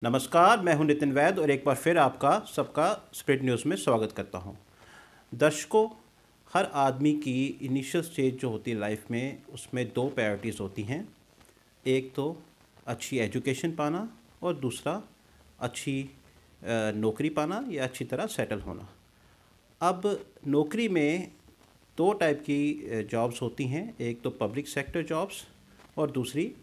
नमस्कार, मैं हूं नितिन वैद और एक बार फिर आपका सबका स्प्रिट न्यूज़ में स्वागत करता हूं। दर्शकों, हर आदमी की इनिशियल स्टेज जो होती है लाइफ में, उसमें दो प्रायोरिटीज़ होती हैं। एक तो अच्छी एजुकेशन पाना और दूसरा अच्छी नौकरी पाना या अच्छी तरह सेटल होना। अब नौकरी में दो टाइप की जॉब्स होती हैं। एक तो पब्लिक सेक्टर जॉब्स और दूसरी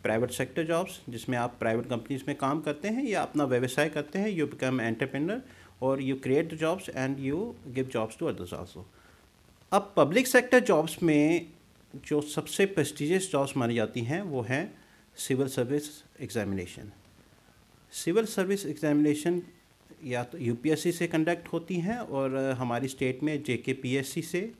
प्राइवेट सेक्टर जॉब्स, जिसमें आप प्राइवेट कंपनीज में काम करते हैं या अपना व्यवसाय करते हैं। यू बिकम एंटरप्रेन्योर और you create the jobs and you give jobs to others also. अब पब्लिक सेक्टर जॉब्स में जो सबसे प्रेस्टिजियस जॉब्स मानी जाती हैं वो हैं civil service examination. Civil service examination या तो यूपीएससी से कंडक्ट होती हैं और हमारी स्टेट में जेकेपीएससी से।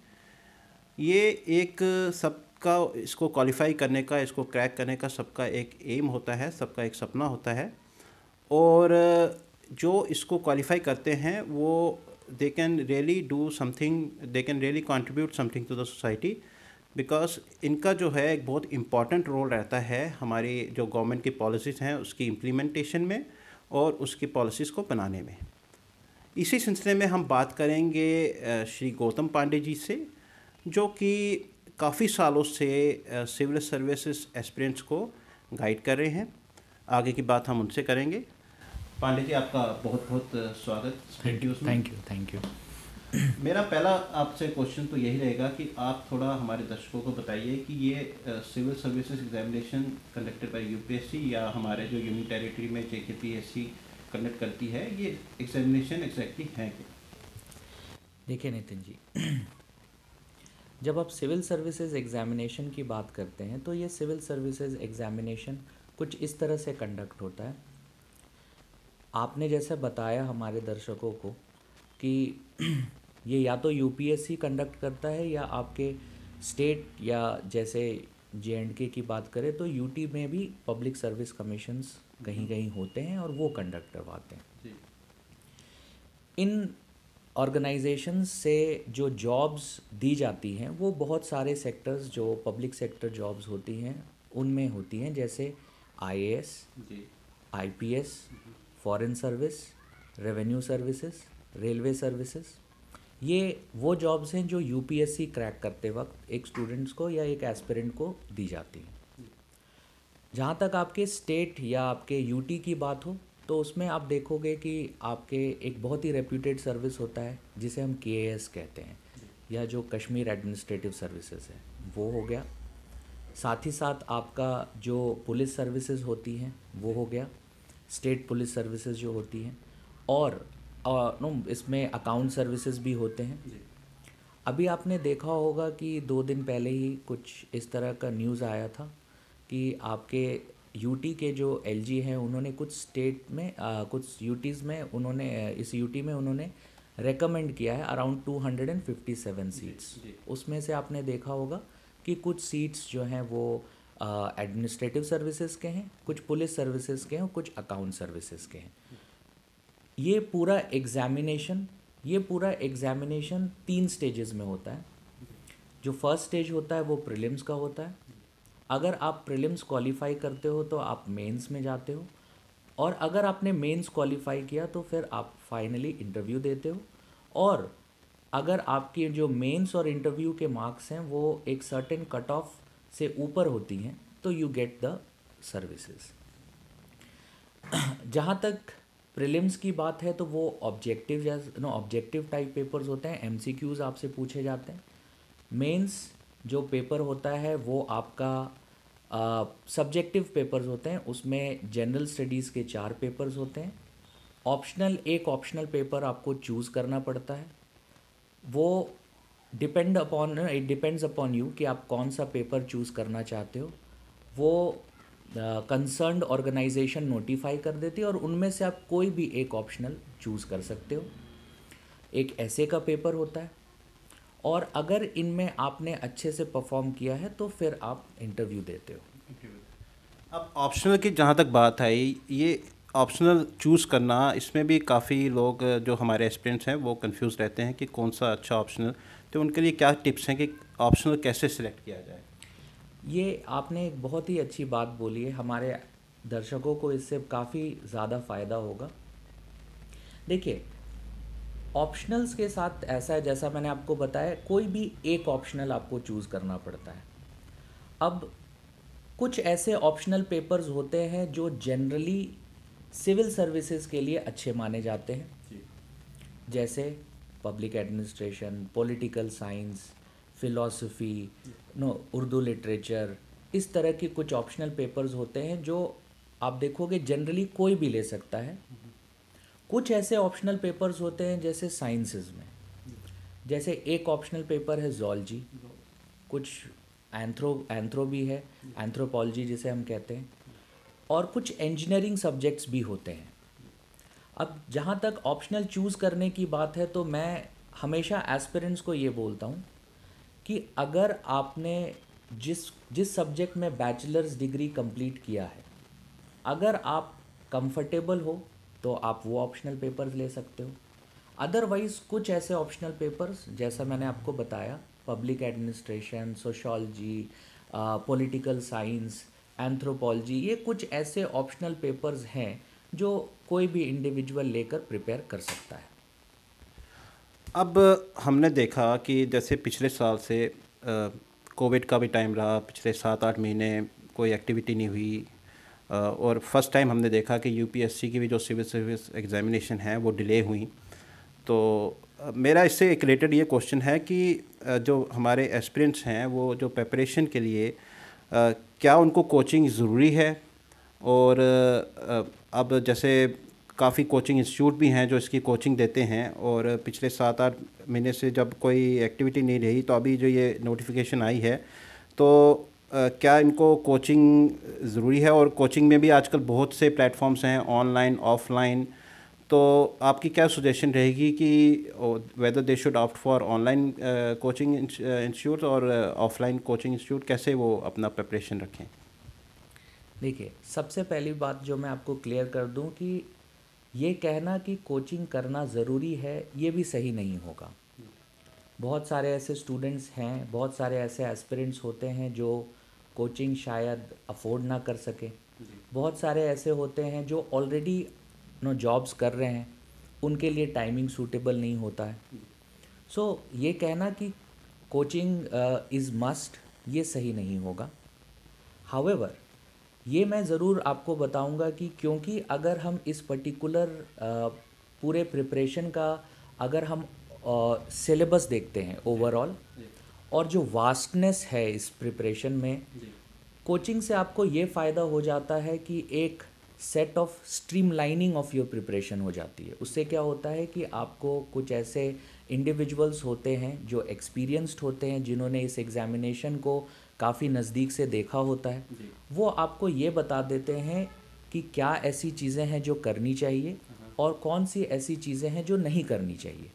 ये एक सबका इसको क्वालिफाई करने का, इसको क्रैक करने का सबका एक एम होता है, सबका एक सपना होता है। और जो इसको क्वालिफाई करते हैं वो they can really do something, they can really contribute something to the society, because इनका जो है एक बहुत इम्पॉर्टेंट रोल रहता है हमारी जो गवर्नमेंट की पॉलिसीज़ हैं उसकी इम्प्लीमेंटेशन में और उसकी पॉलिसीज़ को बनाने में। इसी सिलसिले में हम बात करेंगे श्री गौतम पांडे जी से, जो कि काफ़ी सालों से सिविल सर्विसेज एस्पिरेंट्स को गाइड कर रहे हैं। आगे की बात हम उनसे करेंगे। पांडे जी, आपका बहुत बहुत स्वागत। Thank you. मेरा पहला आपसे क्वेश्चन तो यही रहेगा कि आप थोड़ा हमारे दर्शकों को बताइए कि ये civil services examination conducted by UPSC या हमारे जो यूनियन टेरिटरी में जेकेपीएससी कंडक्ट करती है, ये एग्जामिनेशन एग्जैक्टली है क्या? देखिए नितिन जी, जब आप सिविल सर्विसेज एग्जामिनेशन की बात करते हैं तो ये सिविल सर्विसेज एग्जामिनेशन कुछ इस तरह से कंडक्ट होता है। आपने जैसे बताया हमारे दर्शकों को कि ये या तो यूपीएससी कंडक्ट करता है या आपके स्टेट, या जैसे जेएंडके की बात करें तो यूटी में भी पब्लिक सर्विस कमीशंस कहीं कहीं होते हैं और वो कंडक्ट करवाते हैं। जी। इन ऑर्गेनाइजेशंस से जो जॉब्स दी जाती हैं वो बहुत सारे सेक्टर्स जो पब्लिक सेक्टर जॉब्स होती हैं उनमें होती हैं, जैसे IAS, IPS, foreign service, revenue services, railway services. ये वो जॉब्स हैं जो यूपीएससी क्रैक करते वक्त एक स्टूडेंट्स को या एक एस्पिरेंट को दी जाती हैं। जहाँ तक आपके स्टेट या आपके यूटी की बात हो तो उसमें आप देखोगे कि आपके एक बहुत ही रेप्यूटेड सर्विस होता है जिसे हम केएएस कहते हैं, या जो कश्मीर एडमिनिस्ट्रेटिव सर्विसेज है वो हो गया। साथ ही साथ आपका जो पुलिस सर्विसेज होती हैं वो हो गया, स्टेट पुलिस सर्विसेज जो होती हैं, और इसमें अकाउंट सर्विसेज भी होते हैं। अभी आपने देखा होगा कि 2 दिन पहले ही कुछ इस तरह का न्यूज़ आया था कि आपके यूटी के जो एलजी हैं उन्होंने कुछ स्टेट में कुछ यूटीज़ में उन्होंने इस यूटी में उन्होंने रेकमेंड किया है अराउंड 257 सीट्स। उसमें से आपने देखा होगा कि कुछ सीट्स जो हैं वो एडमिनिस्ट्रेटिव सर्विसेज के हैं, कुछ पुलिस सर्विसेज के हैं और कुछ अकाउंट सर्विसेज के हैं। ये पूरा एग्ज़ामिनेशन 3 स्टेजेस में होता है। जो फर्स्ट स्टेज होता है वो प्रीलिम्स का होता है। अगर आप प्रीलिम्स क्वालिफाई करते हो तो आप मेंस में जाते हो, और अगर आपने मेंस क्वालिफाई किया तो फिर आप फाइनली इंटरव्यू देते हो। और अगर आपकी जो मेंस और इंटरव्यू के मार्क्स हैं वो एक सर्टेन कट ऑफ से ऊपर होती हैं तो यू गेट द सर्विसेज। जहाँ तक प्रीलिम्स की बात है तो वो ऑब्जेक्टिव टाइप पेपर्स होते हैं, एमसीक्यूज़ आपसे पूछे जाते हैं। मेंस जो पेपर होता है वो आपका सब्जेक्टिव पेपर्स होते हैं, उसमें जनरल स्टडीज़ के 4 पेपर्स होते हैं। एक ऑप्शनल पेपर आपको चूज़ करना पड़ता है। वो इट डिपेंड्स अपॉन यू कि आप कौन सा पेपर चूज़ करना चाहते हो। वो कंसर्न्ड ऑर्गेनाइजेशन नोटिफाई कर देती है और उनमें से आप कोई भी एक ऑप्शनल चूज़ कर सकते हो। एक ऐसे का पेपर होता है, और अगर इनमें आपने अच्छे से परफॉर्म किया है तो फिर आप इंटरव्यू देते हो। अब ऑप्शनल की जहाँ तक बात आई, ये ऑप्शनल चूज़ करना, इसमें भी काफ़ी लोग जो हमारे एस्पिरेंट्स हैं वो कंफ्यूज रहते हैं कि कौन सा अच्छा ऑप्शनल, तो उनके लिए क्या टिप्स हैं कि ऑप्शनल कैसे सिलेक्ट किया जाए? ये आपने एक बहुत ही अच्छी बात बोली है। हमारे दर्शकों को इससे काफ़ी ज़्यादा फ़ायदा होगा। देखिए, ऑप्शनल्स के साथ ऐसा है, जैसा मैंने आपको बताया, कोई भी एक ऑप्शनल आपको चूज़ करना पड़ता है। अब कुछ ऐसे ऑप्शनल पेपर्स होते हैं जो जनरली सिविल सर्विसेज के लिए अच्छे माने जाते हैं, जैसे public administration, political science, philosophy, Urdu literature, इस तरह के कुछ ऑप्शनल पेपर्स होते हैं जो आप देखोगे जनरली कोई भी ले सकता है। कुछ ऐसे ऑप्शनल पेपर्स होते हैं जैसे साइंसेस में, जैसे एक ऑप्शनल पेपर है जूलॉजी, कुछ एंथ्रो भी है, एंथ्रोपोलॉजी जिसे हम कहते हैं, और कुछ इंजीनियरिंग सब्जेक्ट्स भी होते हैं। अब जहाँ तक ऑप्शनल चूज़ करने की बात है, तो मैं हमेशा एस्पिरेंट्स को ये बोलता हूँ कि अगर आपने जिस जिस सब्जेक्ट में बैचलर्स डिग्री कंप्लीट किया है, अगर आप कंफर्टेबल हो तो आप वो ऑप्शनल पेपर्स ले सकते हो। अदरवाइज़ कुछ ऐसे ऑप्शनल पेपर्स, जैसा मैंने आपको बताया, public administration, sociology, political science, anthropology, ये कुछ ऐसे ऑप्शनल पेपर्स हैं जो कोई भी इंडिविजुअल लेकर प्रिपेयर कर सकता है। अब हमने देखा कि जैसे पिछले साल से कोविड का भी टाइम रहा, पिछले 7-8 महीने कोई एक्टिविटी नहीं हुई, और फर्स्ट टाइम हमने देखा कि यूपीएससी की भी जो सिविल सर्विस एग्ज़ामिनेशन है वो डिले हुई। तो मेरा इससे एक रिलेटेड ये क्वेश्चन है कि जो हमारे एस्पिरेंट्स हैं वो जो प्रिपरेशन के लिए क्या उनको कोचिंग ज़रूरी है? और अब जैसे काफ़ी कोचिंग इंस्टीट्यूट भी हैं जो इसकी कोचिंग देते हैं, और पिछले 7-8 महीने से जब कोई एक्टिविटी नहीं रही तो अभी जो ये नोटिफिकेशन आई है, तो क्या इनको कोचिंग ज़रूरी है? और कोचिंग में भी आजकल बहुत से प्लेटफॉर्म्स हैं, ऑनलाइन, ऑफलाइन, तो आपकी क्या सजेशन रहेगी कि whether they should opt for online coaching institute और ऑफलाइन कोचिंग इंस्टीट्यूट, कैसे वो अपना प्रिपरेशन रखें? देखिए, सबसे पहली बात जो मैं आपको क्लियर कर दूं कि ये कहना कि कोचिंग करना ज़रूरी है, ये भी सही नहीं होगा। बहुत सारे ऐसे स्टूडेंट्स हैं, बहुत सारे ऐसे एस्पिरेंट्स होते हैं जो कोचिंग शायद अफोर्ड ना कर सके। बहुत सारे ऐसे होते हैं जो ऑलरेडी जॉब्स कर रहे हैं, उनके लिए टाइमिंग सूटेबल नहीं होता है। सो ये कहना कि कोचिंग इज़ मस्ट, ये सही नहीं होगा। हाउएवर, ये मैं ज़रूर आपको बताऊंगा कि क्योंकि अगर हम इस पर्टिकुलर पूरे प्रिपरेशन का अगर हम सिलेबस देखते हैं ओवरऑल, और जो वास्टनेस है इस प्रिपरेशन में, कोचिंग से आपको ये फ़ायदा हो जाता है कि एक set of streamlining of your preparation हो जाती है। उससे क्या होता है कि आपको कुछ ऐसे इंडिविजुअल्स होते हैं जो एक्सपीरियंस्ड होते हैं, जिन्होंने इस एग्ज़ामिनेशन को काफ़ी नज़दीक से देखा होता है, वो आपको ये बता देते हैं कि क्या ऐसी चीज़ें हैं जो करनी चाहिए और कौन सी ऐसी चीज़ें हैं जो नहीं करनी चाहिए।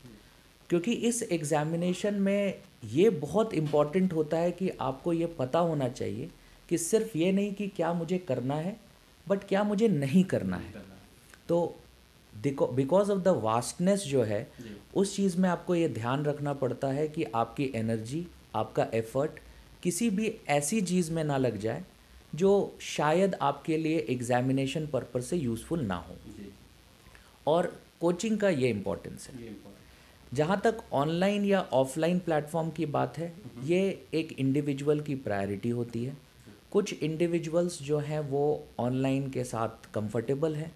क्योंकि इस एग्ज़ामिनेशन में ये बहुत इम्पॉर्टेंट होता है कि आपको ये पता होना चाहिए कि सिर्फ ये नहीं कि क्या मुझे करना है, बट क्या मुझे नहीं करना है। तो बिकॉज ऑफ द वास्टनेस जो है, उस चीज़ में आपको ये ध्यान रखना पड़ता है कि आपकी एनर्जी, आपका एफर्ट किसी भी ऐसी चीज़ में ना लग जाए जो शायद आपके लिए एग्ज़ामिनेशन पर्पस से यूज़फुल ना हो। और कोचिंग का ये इम्पोर्टेंस है। जहाँ तक ऑनलाइन या ऑफलाइन प्लेटफॉर्म की बात है, ये एक इंडिविजुअल की प्रायोरिटी होती है। कुछ इंडिविजुअल्स जो हैं वो ऑनलाइन के साथ कंफर्टेबल हैं,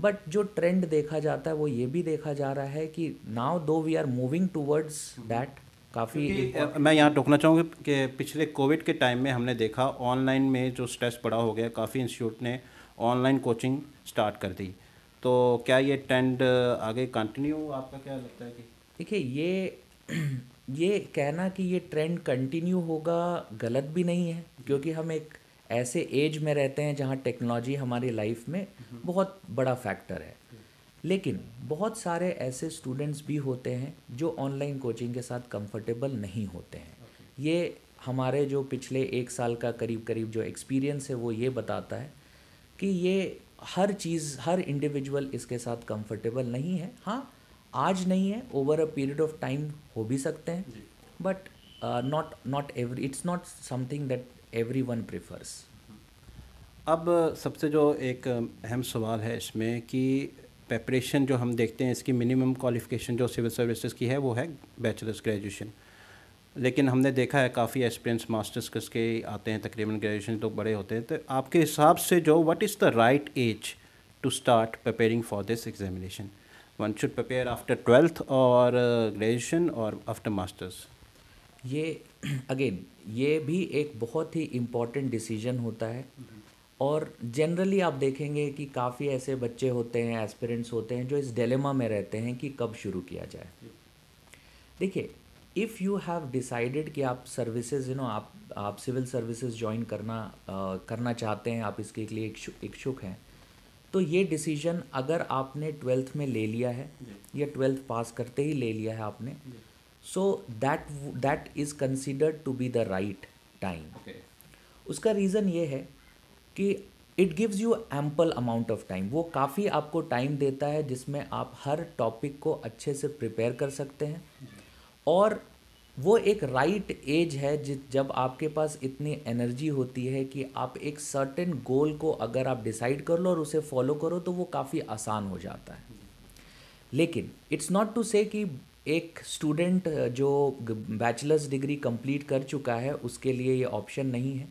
बट जो ट्रेंड देखा जाता है वो ये भी देखा जा रहा है कि now though we are moving towards that. काफ़ी मैं यहाँ टोकना चाहूँगा कि पिछले कोविड के टाइम में हमने देखा ऑनलाइन में जो स्ट्रेस बड़ा हो गया, काफ़ी इंस्टीट्यूट ने ऑनलाइन कोचिंग स्टार्ट कर दी। तो क्या ये ट्रेंड आगे कंटिन्यू, आपका क्या लगता है? कि देखिए, ये कहना कि ये ट्रेंड कंटिन्यू होगा गलत भी नहीं है, क्योंकि हम एक ऐसे एज में रहते हैं जहाँ टेक्नोलॉजी हमारी लाइफ में बहुत बड़ा फैक्टर है। लेकिन बहुत सारे ऐसे स्टूडेंट्स भी होते हैं जो ऑनलाइन कोचिंग के साथ कंफर्टेबल नहीं होते हैं। ये हमारे जो पिछले 1 साल का करीब करीब जो एक्सपीरियंस है वो ये बताता है कि ये हर चीज़, हर इंडिविजुअल इसके साथ कंफर्टेबल नहीं है। हाँ, आज नहीं है, over a period of time हो भी सकते हैं, but not every, it's not something that everyone prefers. अब सबसे जो एक अहम सवाल है इसमें कि प्रिपरेशन जो हम देखते हैं, इसकी मिनिमम क्वालिफ़िकेशन जो सिविल सर्विसेज की है वो है बैचलर्स ग्रेजुएशन। लेकिन हमने देखा है काफ़ी एक्सपीरियंस मास्टर्स के आते हैं, तकरीबन ग्रेजुएशन तो बड़े होते हैं। तो आपके हिसाब से जो what is the right age to start preparing for this examination? One should prepare after 12th और ग्रेजुएशन और आफ्टर मास्टर्स? ये अगेन ये भी एक बहुत ही इम्पॉर्टेंट डिसीजन होता है, और जनरली आप देखेंगे कि काफ़ी ऐसे बच्चे होते हैं, एस्पिरेंट्स होते हैं, जो इस डिलेमा में रहते हैं कि कब शुरू किया जाए। देखिए, इफ़ यू हैव डिसाइडेड कि आप सर्विसेज आप सिविल सर्विसेज ज्वाइन करना चाहते हैं, आप इसके लिए इच्छुक हैं, तो ये डिसीजन अगर आपने 12th में ले लिया है या 12th पास करते ही ले लिया है आपने, so that is considered to be the right time. उसका रीज़न ये है कि it gives you ample amount of time. वो काफ़ी आपको टाइम देता है जिसमें आप हर टॉपिक को अच्छे से प्रिपेयर कर सकते हैं, और वो एक राइट एज है जब आपके पास इतनी एनर्जी होती है कि आप एक सर्टेन गोल को अगर आप डिसाइड कर लो और उसे फॉलो करो तो वो काफ़ी आसान हो जाता है। लेकिन इट्स नॉट टू से कि एक स्टूडेंट जो बैचलर्स डिग्री कंप्लीट कर चुका है उसके लिए ये ऑप्शन नहीं है,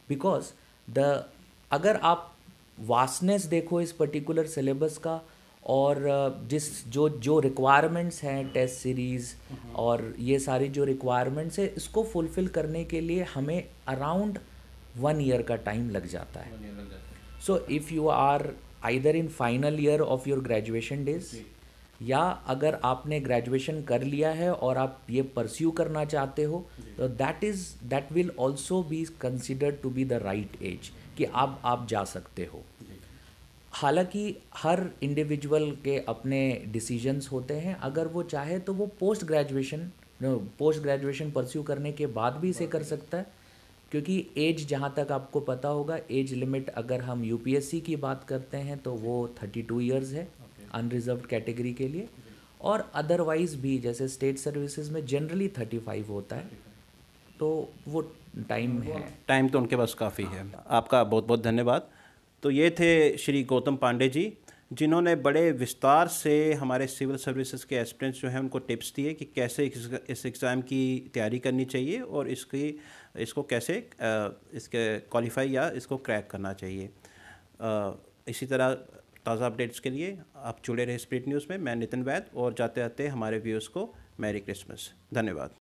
बिकॉज अगर आप वास्टनेस देखो इस पर्टिकुलर सिलेबस का, और जो रिक्वायरमेंट्स हैं टेस्ट सीरीज़ और ये सारी जो रिक्वायरमेंट्स है, इसको फुलफ़िल करने के लिए हमें अराउंड 1 ईयर का टाइम लग जाता है। So if you are either in final year of your graduation days, या अगर आपने ग्रेजुएशन कर लिया है और आप ये परस्यू करना चाहते हो, तो that will also be considered to be the right age कि आप जा सकते हो। हालांकि हर इंडिविजुअल के अपने डिसीजंस होते हैं। अगर वो चाहे तो वो पोस्ट ग्रेजुएशन परस्यू करने के बाद भी इसे कर सकता है, क्योंकि एज जहाँ तक आपको पता होगा, एज लिमिट अगर हम यूपीएससी की बात करते हैं तो वो 32 इयर्स है अनरिजर्व्ड कैटेगरी के लिए, और अदरवाइज भी जैसे स्टेट सर्विसेज में जनरली 35 होता है, तो वो टाइम है। टाइम तो उनके पास काफ़ी है। आपका बहुत बहुत धन्यवाद। तो ये थे श्री गौतम पांडे जी, जिन्होंने बड़े विस्तार से हमारे सिविल सर्विसेज के एस्पिरेंट्स जो हैं उनको टिप्स दिए कि कैसे इस एग्ज़ाम की तैयारी करनी चाहिए और इसको कैसे इसके क्वालिफाई या इसको क्रैक करना चाहिए। इसी तरह ताज़ा अपडेट्स के लिए आप जुड़े रहे स्प्रिट न्यूज़ में। मैं नितिन वैद, और जाते जाते हमारे व्यूअर्स को मैरी क्रिसमस। धन्यवाद।